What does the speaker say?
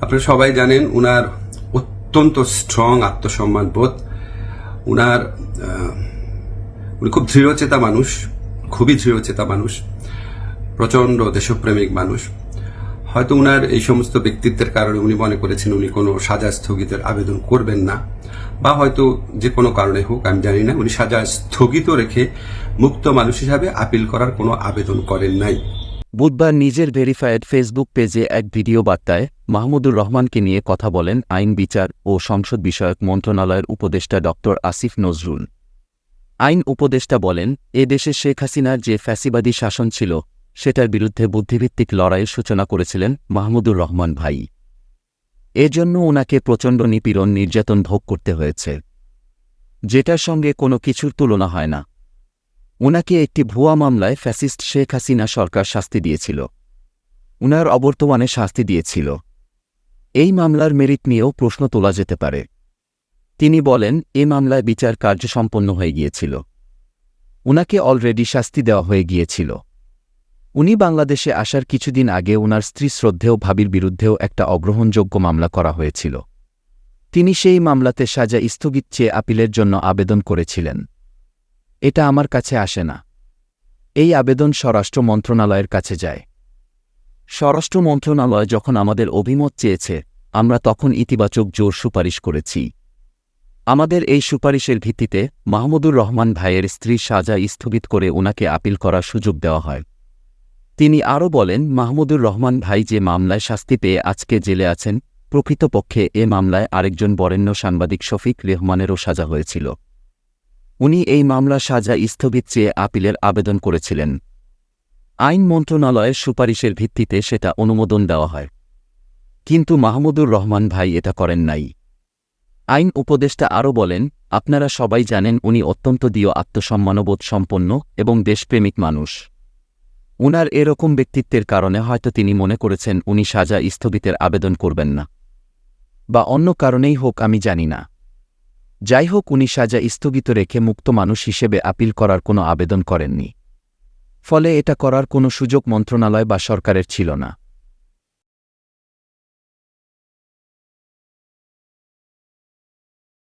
আপনারা সবাই জানেন উনার অত্যন্ত স্ট্রং আত্মসম্মান বোধ। উনি খুব দৃঢ়চেতা মানুষ, খুবই দৃঢ়চেতা মানুষ, প্রচন্ড দেশপ্রেমিক মানুষ। হয়তো উনার এই সমস্ত ব্যক্তিত্বের কারণে উনি মনে করেছেন উনি কোনো সাজা স্থগিতের আবেদন করবেন না, বা হয়তো যে কোনো কারণে হোক আমি জানি না, উনি সাজা স্থগিত রেখে মুক্ত মানুষ হিসাবে আপিল করার কোনো আবেদন করেন নাই। বুধবার নিজের ভেরিফায়েড ফেসবুক পেজে এক ভিডিও বার্তায় মাহমুদুর রহমানকে নিয়ে কথা বলেন আইন, বিচার ও সংসদ বিষয়ক মন্ত্রণালয়ের উপদেষ্টা ড আসিফ নজরুল। আইন উপদেষ্টা বলেন, এ দেশে শেখ হাসিনার যে ফ্যাসিবাদী শাসন ছিল সেটার বিরুদ্ধে বুদ্ধিভিত্তিক লড়াইয়ের সূচনা করেছিলেন মাহমুদুর রহমান ভাই। এজন্য ওনাকে প্রচণ্ড নিপীড়ন, নির্যাতন ভোগ করতে হয়েছে, যেটার সঙ্গে কোনো কিছুর তুলনা হয় না। উনাকে একটি ভুয়া মামলায় ফ্যাসিস্ট শেখ হাসিনা সরকার শাস্তি দিয়েছিল, উনার অবর্তমানে শাস্তি দিয়েছিল। এই মামলার মেরিট নিয়েও প্রশ্ন তোলা যেতে পারে। তিনি বলেন, এ মামলায় বিচার কার্য সম্পন্ন হয়ে গিয়েছিল, উনাকে অলরেডি শাস্তি দেওয়া হয়ে গিয়েছিল। উনি বাংলাদেশে আসার কিছুদিন আগে উনার স্ত্রী শ্রদ্ধেয় ভাবির বিরুদ্ধেও একটা অগ্রহণযোগ্য মামলা করা হয়েছিল। তিনি সেই মামলাতে সাজা স্থগিত চেয়ে আপিলের জন্য আবেদন করেছিলেন। এটা আমার কাছে আসে না, এই আবেদন স্বরাষ্ট্র মন্ত্রণালয়ের কাছে যায়। স্বরাষ্ট্র মন্ত্রণালয় যখন আমাদের অভিমত চেয়েছে, আমরা তখন ইতিবাচক জোর সুপারিশ করেছি। আমাদের এই সুপারিশের ভিত্তিতে মাহমুদুর রহমান ভাইয়ের স্ত্রীর সাজা স্থগিত করে উনাকে আপিল করার সুযোগ দেওয়া হয়। তিনি আরও বলেন, মাহমুদুর রহমান ভাই যে মামলায় শাস্তি পেয়ে আজকে জেলে আছেন, প্রকৃতপক্ষে এ মামলায় আরেকজন বরেণ্য সাংবাদিক শফিক রেহমানেরও সাজা হয়েছিল। উনি এই মামলা সাজা স্থগিত চেয়ে আপিলের আবেদন করেছিলেন। আইন মন্ত্রণালয়ের সুপারিশের ভিত্তিতে সেটা অনুমোদন দেওয়া হয়, কিন্তু মাহমুদুর রহমান ভাই এটা করেন নাই। আইন উপদেষ্টা আরও বলেন, আপনারা সবাই জানেন উনি অত্যন্ত দৃঢ় আত্মসম্মানবোধ সম্পন্ন এবং দেশপ্রেমিক মানুষ। উনার এরকম ব্যক্তিত্বের কারণে হয়তো তিনি মনে করেছেন উনি সাজা স্থগিতের আবেদন করবেন না, বা অন্য কারণেই হোক আমি জানি না। যাই হোক, উনি সাজা স্থগিত রেখে মুক্ত মানুষ হিসেবে আপিল করার কোনো আবেদন করেননি, ফলে এটা করার কোনো সুযোগ মন্ত্রণালয় বা সরকারের ছিল না।